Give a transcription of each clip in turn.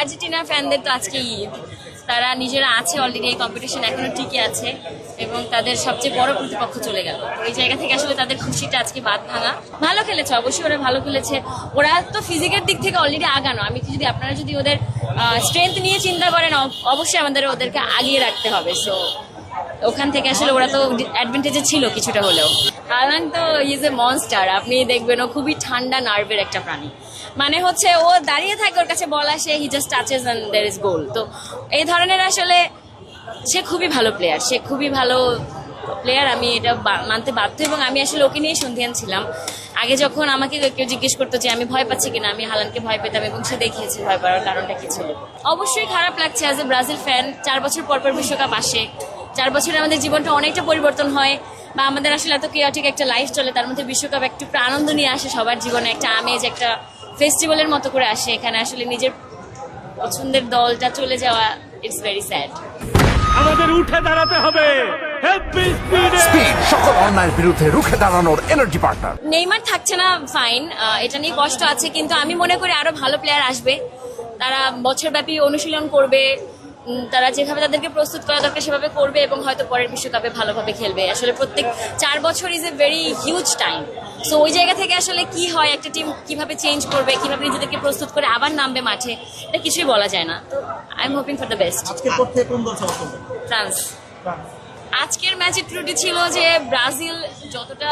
Argentina ফ্যানদের তো আজকে ঈদ, তারা নিজেরা আছে অলরেডি, এই কম্পিটিশন এখনো টিকে আছে এবং তাদের সবচেয়ে বড় প্রতিপক্ষ চলে গেল। এই জায়গা থেকে আসলে তাদের খুশিটা আজকে বাদ ভাঙা। ভালো খেলেছে, অবশ্যই ওরা ভালো খেলেছে। ওরা তো ফিজিকের দিক থেকে অলরেডি আগানো। আপনারা যদি ওদের স্ট্রেংথ নিয়ে চিন্তা করেন, অবশ্যই আমাদের ওদেরকে আগিয়ে রাখতে হবে। সো ওখান থেকে আসলে ওরা তো অ্যাডভান্টেজে ছিল কিছুটা হলেও। হালান্ড তো ইজ এ মনস্টার। আপনি দেখবেন ও খুবই ঠান্ডা নার্ভের একটা প্রাণী। মানে হচ্ছে ও দাঁড়িয়ে থাকে, ওর কাছে বল আসে, he just touches and there is goal. তো এই ধরনের আসলে সে খুবই ভালো প্লেয়ার, সে খুবই ভালো প্লেয়ার, আমি এটা মানতে বাধ্য। এবং আমি আসলে ওকে নিয়ে সন্ধিয়ান ছিলাম। আগে যখন আমাকে কেউ জিজ্ঞেস করতো যে আমি ভয় পাচ্ছি কিনা, আমি হালানকে ভয় পেতাম এবং সে দেখিয়েছে ভয় পাওয়ার কারণটা কি ছিল। অবশ্যই খারাপ লাগছে অ্যাজ এ ব্রাজিল ফ্যান। 4 বছর পর পর বিশ্বকাপ আসে, 4 বছরে আমাদের জীবনটা অনেকটা পরিবর্তন হয়, বা আমাদের আসলে এত কেয়াটিক একটা লাইফ চলে, তার মধ্যে বিশ্বকাপ একটু আনন্দ নিয়ে আসে সবার জীবনে, একটা আমেজ, একটা ফেস্টিভ্যালের মতো করে আসে। এখানে আসলে নিজের পছন্দের দলটা চলে যাওয়া, ইটস ভেরি স্যাড। আমাদের উঠে দাঁড়াতে হবে। স্পিড সকল অন্যায়ের বিরুদ্ধে রুখে দাঁড়ানোর এনার্জি পার্টনার। নেইমার থাকছে না, ফাইন, এটা নিয়ে কষ্ট আছে, কিন্তু আমি মনে করি আরো ভালো প্লেয়ার আসবে। তারা বছরব্যাপী অনুশীলন করবে, তারা যেভাবে তাদেরকে প্রস্তুত করা দরকার সেভাবে করবে এবং হয়তো পরের বিশ্বকাপে ভালোভাবে খেলবে। আসলে প্রত্যেক 4 বছর is a very huge time. So ওই জায়গা থেকে আসলে কি হয়, একটা টিম কিভাবে চেঞ্জ করবে, কিভাবে নিজেদেরকে প্রস্তুত করে আবার নামবে মাঠে, এটা কিছুই বলা যায় না। তো I am hoping for the best. France. আজকের ম্যাচের ত্রুটি ছিল যে ব্রাজিল যতটা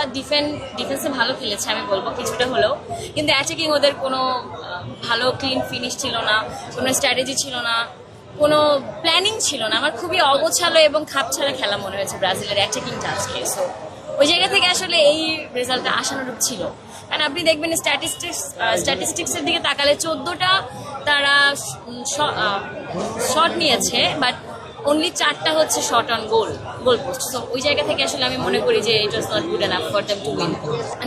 ডিফেন্সে ভালো খেলেছে আমি বলবো কিছুটা হলেও, কিন্তু অ্যাটাকিং ওদের কোনো ভালো ক্লিন ফিনিশ ছিল না, কোনো স্ট্র্যাটেজি ছিল না, কোনো প্ল্যানিং ছিল না। আমার খুবই অগোছালো এবং খাপছাড়া খেলা মনে হয়েছে ব্রাজিলের অ্যাটাকিংটা আজকে। সো ওই জায়গা থেকে আসলে এই রেজাল্টটা আশানুরূপ ছিল। কারণ আপনি দেখবেন স্ট্যাটিস্টিক্সের দিকে তাকালে 14টা তারা শট নিয়েছে, বাট অনলি 4টা হচ্ছে shot on goal post. So ওই জায়গা থেকে আসলে আমি মনে করি যে it was not good enough for them to win.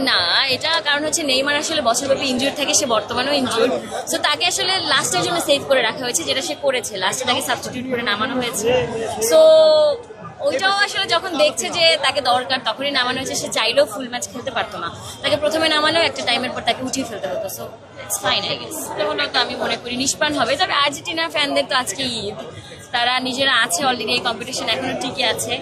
না, এটা কারণ হচ্ছে নেইমার আসলে বছরব্যাপী ইনজুর্ড থাকে, সে বর্তমানেও ইনজুর্ড। সো তাকে আসলে লাস্টের জন্য সেভ করে রাখা হয়েছে, যেটা সে করেছে, লাস্টে তাকে সাবস্টিটিউট করে নামানো হয়েছে। সো ওইটাও আসলে যখন দেখছে যে তাকে দরকার তখনই নামানো হয়েছে। সে চাইলেও ফুল ম্যাচ খেলতে পারতো না, তাকে প্রথমে নামালেও একটা টাইমের পর তাকে উঠিয়ে ফেলতে হতো। So it's fine I guess. হলো তো আমি মনে করি নিষ্প্রাণ হবে। তবে আর্জেন্টিনা ফ্যানদের তো আজকে ঈদ, তারা নিজেরা আছে অলরেডি, এই কম্পিটিশন এখনো টিকে আছে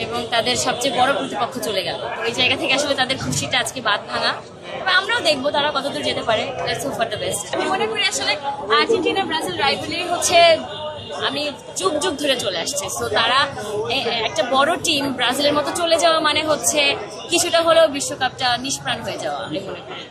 এবং তাদের সবচেয়ে বড় প্রতিপক্ষ চলে গেল। ওই জায়গা থেকে আসলে তাদের খুশিটা আজকে বাদ ভাঙা। তবে আমরাও দেখবো তারা কতদূর যেতে পারে। Let's hope for the best. আমি মনে করি আসলে আর্জেন্টিনা ব্রাজিল রাইভালরি হচ্ছে আমি যুগ যুগ ধরে চলে আসছে। সো তারা একটা বড় টিম ব্রাজিলের মতো চলে যাওয়া মানে হচ্ছে কিছুটা হলেও বিশ্বকাপটা নিষ্প্রাণ হয়ে যাওয়া আমি মনে করি।